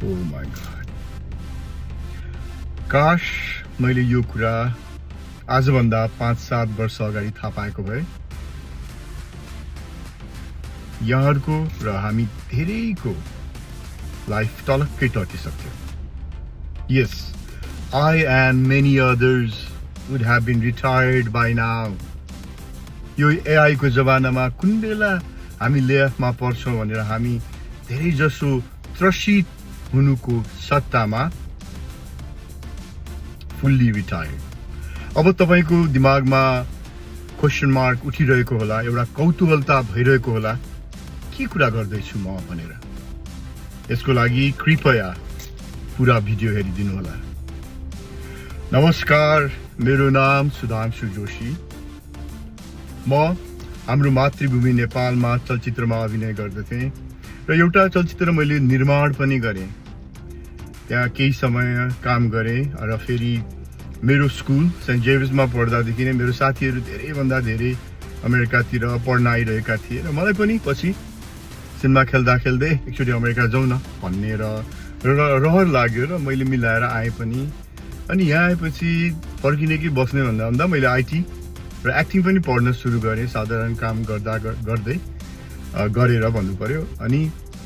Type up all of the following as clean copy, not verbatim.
Oh my god. काश मैले यो कुरा आजभन्दा 5-7 वर्ष अगाडि थाहा पाएको भए यहाँहरुको र हामी धेरैको life तलक्कै टटिसक्थ्यो. Yes, I and many others would have been retired by now. यो AI को जमानामा कुन बेला हामी लेआफमा पर्छौं भनेर हामी धेरै जसो त्रसित हुनुको सट्टामा fully retired. अब तपाईको दिमागमा क्वेशन मार्क उठिरहेको होला, एउटा कौतूहलता भइरहेको होला, के कुरा गर्दै छु म भनेर. यसको लागि कृपया पूरा भिडियो हेरिदिनु होला. नमस्कार, मेरो नाम सुधांशु जोशी. म हाम्रो मातृभूमि नेपालमा चलचित्रमा अभिनय गर्दथे र एउटा चलचित्र मैले निर्माण पनि गरे. त्यहाँ केही समय काम गरे र फेरि मेरो स्कुल सेन्ट जेभियर्समा पढ्दादेखि नै मेरो साथीहरू धेरै भन्दा धेरै अमेरिकातिर पढ्न आइरहेका थिए र मलाई पनि पछि सिनेमा खेल्दा खेल्दै एकचोटि अमेरिका जाउँ न भन्ने रहर लाग्यो र मैले मिलाएर आए पनि. अनि यहाँ आएपछि फर्किने कि बस्ने भन्दा मैले आइटी र एक्टिङ पनि पढ्न सुरु गरेँ, साधारण काम गर्दै गरेर भन्नु पर्यो. अनि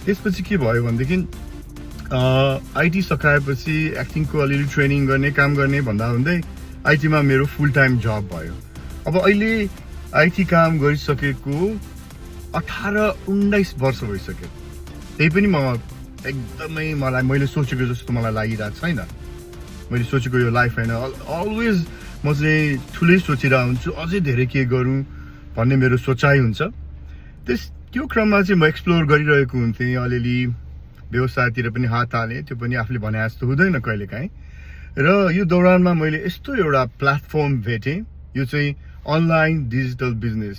त्यसपछि के भयो भनेदेखि आइटी सकाएपछि एक्टिङको अलिअलि ट्रेनिङ गर्ने काम गर्ने भन्दा हुँदै आइटीमा मेरो फुल टाइम जब भयो. अब अहिले आइटी काम गरिसकेको 18-19 वर्ष भइसक्यो. त्यही पनि एकदमै मैले सोचेको जस्तो मलाई लागिरहेको छैन. मैले सोचेको यो लाइफ हैन. अलवेज म चाहिँ ठुलै सोचिरहेको हुन्छु, अझै धेरै के गरौँ भन्ने मेरो सोचाइ हुन्छ. त्यो क्रममा चाहिँ म एक्सप्लोर गरिरहेको हुन्थेँ. अलिअलि व्यवसायतिर पनि हात हालेँ. त्यो पनि आफूले भने जस्तो हुँदैन कहिलेकाहीँ. र यो दौरानमा मैले यस्तो एउटा प्लेटफर्म भेटेँ, यो चाहिँ अनलाइन डिजिटल बिजनेस.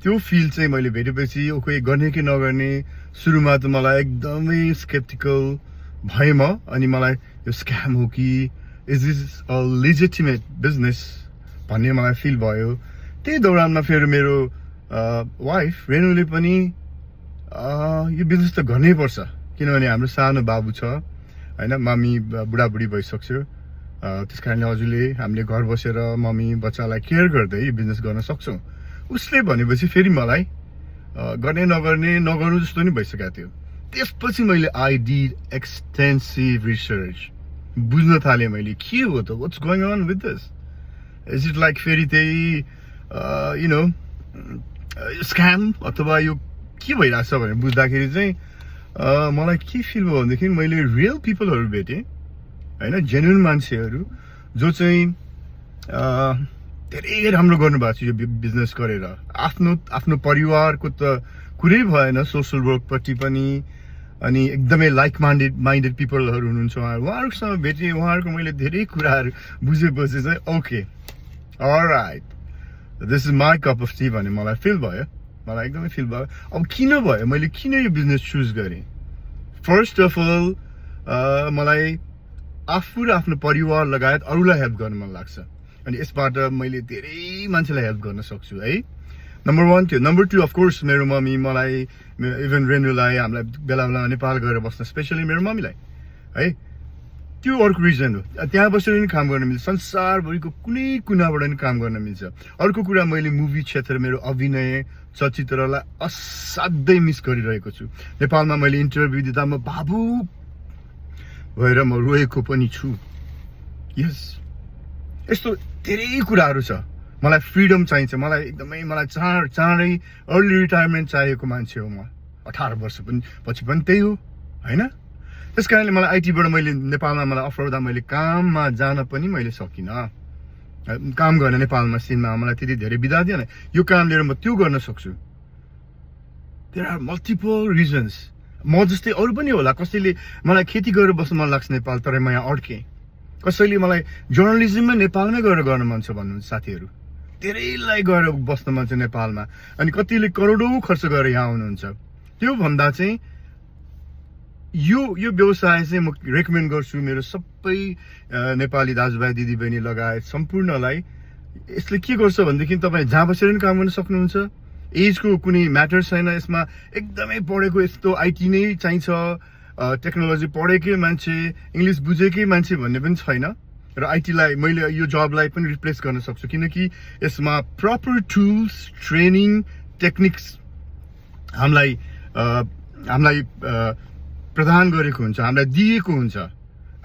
त्यो फिल्ड चाहिँ मैले भेटेपछि ओके गर्ने कि नगर्ने सुरुमा त मलाई एकदमै स्केप्टिकल भएँ म. अनि मलाई यो स्क्याम हो कि is this a legitimate business भन्ने मलाई फिल भयो. त्यही दौरानमा फेरि मेरो वाइफ रेनुले पनि यो बिजनेस त गर्नै पर्छ, किनभने हाम्रो सानो बाबु छ हैन, मम्मी बुढाबुढी भइसक्यो. त्यस कारणले हजुरले हामीले घर बसेर मम्मी बच्चालाई केयर गर्दै यो बिजनेस गर्न सक्छौँ. उसले भनेपछि फेरि मलाई गर्ने नगर्नु जस्तो नि भइसकेको थियो. त्यसपछि मैले आई डिड एक्सटेन्सिभ रिसर्च. बुझ्न थालेँ मैले के हो त, what's going on with this. Is it like फेरि त्यही यु नो स्क्याम अथवा यो के भइरहेछ भनेर बुझ्दाखेरि चाहिँ मलाई के फिल भयो भनेदेखि मैले रियल पिपलहरू भेटेँ होइन, जेन्युन मान्छेहरू जो चाहिँ धेरै राम्रो गर्नुभएको छ यो बिजनेस गरेर. आफ्नो परिवारको त कुरै भएन, सोसल वर्कपट्टि पनि. अनि एकदमै लाइक माइन्डेड पिपलहरू हुनुहुन्छ उहाँहरूसँग भेटेँ. उहाँहरूको मैले धेरै कुराहरू बुझेपछि चाहिँ okay all right this is my cup of T भन्ने मलाई फिल भयो. मलाई एकदमै फिल भयो. अब किन भयो, मैले किन यो बिजनेस चुज गरेँ? फर्स्ट अफ अल मलाई आफू र आफ्नो परिवार लगायत अरूलाई हेल्प गर्न मन लाग्छ. अनि यसबाट मैले धेरै मान्छेलाई हेल्प गर्न सक्छु है. नम्बर 1 थियो. नम्बर 2 अफकोर्स मेरो मम्मी मलाई, इभन रेनुलाई, हामीलाई बेला बेला नेपाल गएर बस्न, स्पेसली मेरो मम्मीलाई है, त्यो अर्को रिजन हो. त्यहाँ बसेर पनि काम गर्न मिल्छ, संसारभरिको कुनै कुनाबाट पनि काम गर्न मिल्छ. अर्को कुरा, मैले मुभी क्षेत्र, मेरो अभिनय चलचित्रलाई असाध्यै मिस गरिरहेको छु. नेपालमा मैले इन्टरभ्यू दिँदा म भावुक भएर म रोएको पनि छु. यस, यस्तो धेरै कुराहरू छ. मलाई फ्रिडम चाहिन्छ. मलाई चाँडै अर्ली रिटायरमेन्ट चाहिएको मान्छे हो म. 18 वर्ष पछि पनि त्यही हो होइन. त्यस कारणले मलाई आइटीबाट मैले नेपालमा मलाई अफर हुँदा मैले काममा जान पनि मैले सकिनँ. काम गर्न नेपालमा सिनमा मलाई त्यति धेरै बिदा दिएन. यो काम लिएर म त्यो गर्न सक्छु. There are multiple reasons. म जस्तै अरू पनि होला. कसैले मलाई खेती गरेर बस्न मन लाग्छ नेपाल, तर म यहाँ अड्केँ. कसैले मलाई जर्नलिजममा नेपालमै गएर गर्न मन छ भन्नुहुन्छ साथीहरू. धेरैलाई गएर बस्न मन छ नेपालमा. अनि कतिले करोडौँ खर्च गरेर यहाँ आउनुहुन्छ. त्यो भन्दा चाहिँ यो व्यवसाय चाहिँ म रेकमेन्ड गर्छु मेरो सबै नेपाली दाजुभाइ दिदीबहिनी लगायत सम्पूर्णलाई. यसले के गर्छ भनेदेखि तपाईँ जहाँ बसेर पनि काम गर्न सक्नुहुन्छ. एजको कुनै म्याटर छैन यसमा. एकदमै पढेको यस्तो आइटी नै चाहिन्छ टेक्नोलोजी पढेकै मान्छे इङ्ग्लिस बुझेकै मान्छे भन्ने पनि छैन र आइटीलाई मैले यो जबलाई पनि रिप्लेस गर्न सक्छु किनकि यसमा प्रपर टुल्स ट्रेनिङ टेक्निक्स हामीलाई प्रदान गरेको हुन्छ हामीलाई दिएको हुन्छ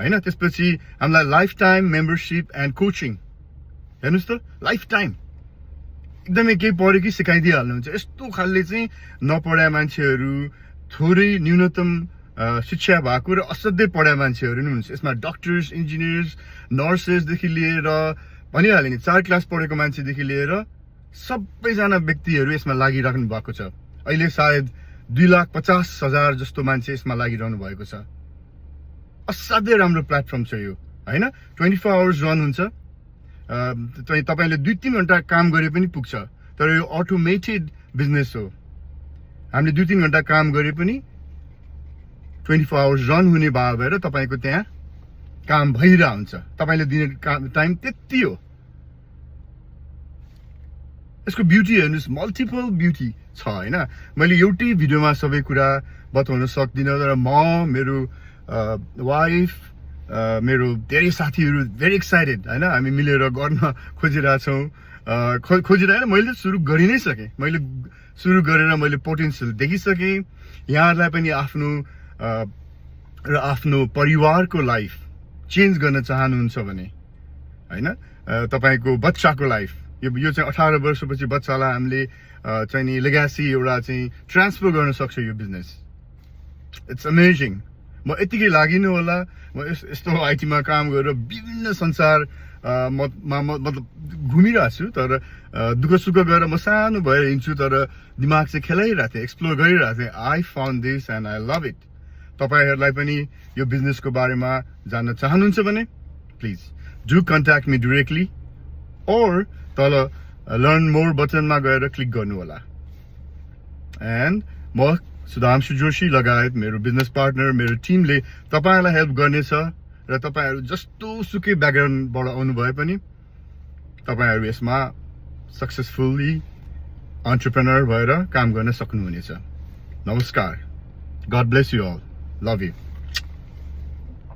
हैन त्यसपछि हामीलाई life time membership and coaching हेर्नुहोस् त लाइफ टाइम एकदमै केही पढ्यो कि सिकाइदिइहाल्नुहुन्छ यस्तो खालले चाहिँ नपढाए मान्छेहरू थोरै न्यूनतम शिक्षा भएको र असाध्यै पढाए मान्छेहरू नि हुन्छ यसमा डक्टर्स इन्जिनियर्स नर्सेसदेखि लिएर भनिहालेँ नि 4 क्लास पढेको मान्छेदेखि लिएर सबैजना व्यक्तिहरू यसमा लागिराख्नु भएको छ अहिले सायद 2,50,000 जस्तो मान्छे यसमा लागिरहनु भएको छ असाध्यै राम्रो प्लेटफर्म छ यो हैन 24 आवर्स रन हुन्छ तपाईले 2-3 घण्टा काम गरे पनि पुग्छ तर यो अटोमेटेड बिजनेस हो हामीले 2-3 घण्टा काम गरे पनि 24 आवर्स रन हुने भएर तपाईको त्यहाँ काम भइरा हुन्छ तपाईले दिने टाइम त्यति हो यसको ब्युटी हेर्नुस् मल्टिपल ब्युटी छ हैन मैले एउटै भिडियोमा सबै कुरा बताउन सक्दिनँ तर म मेरो वाइफ मेरो धेरै साथीहरू भेरी एक्साइटेड हैन हामी मिलेर गर्न खोजिरहेछौँ खोजिरहेर मैले सुरु गरि नै सके मैले सुरु गरेर मैले पोटेन्सियल देखिसके यहाँहरुलाई पनि आफ्नो परिवारको लाइफ चेन्ज गर्न चाहनुहुन्छ भने हैन तपाईको बच्चाको लाइफ यो चाहिँ 18 वर्षपछि बच्चालाई हामीले चाहिँ नि लेगासी एउटा चाहिँ ट्रान्सफर गर्न सक्छ यो बिजनेस इट्स अमेजिङ म यतिकै लागिनु होला म यस्तो आइटीमा काम गरेर विभिन्न संसार मतलब घुमिरहेको छु तर दुःख सुख गरेर म सानो भएर हिँड्छु तर दिमाग चाहिँ खेलाइरहेको थिएँ एक्सप्लोर गरिरहेको थिएँ I found this and I love it तपाईहरुलाई पनि यो बिजनेसको बारेमा जान्न चाहनुहुन्छ भने please do contact me directly और तल लर्न मोर बटनमा गएर क्लिक गर्नु होला एन्ड म सुधांशु जोशी लगायत मेरो बिजनेस पार्टनर मेरो टिमले तपाईहरुलाई हेल्प गर्नेछ र तपाईहरु जस्तो सुकै ब्याकग्राउन्डबाट आउनु भए पनि तपाईहरु यसमा सक्सेसफुली एन्टरप्रेन्योर भएर काम गर्न सक्नुहुनेछ नमस्कार God bless you all love you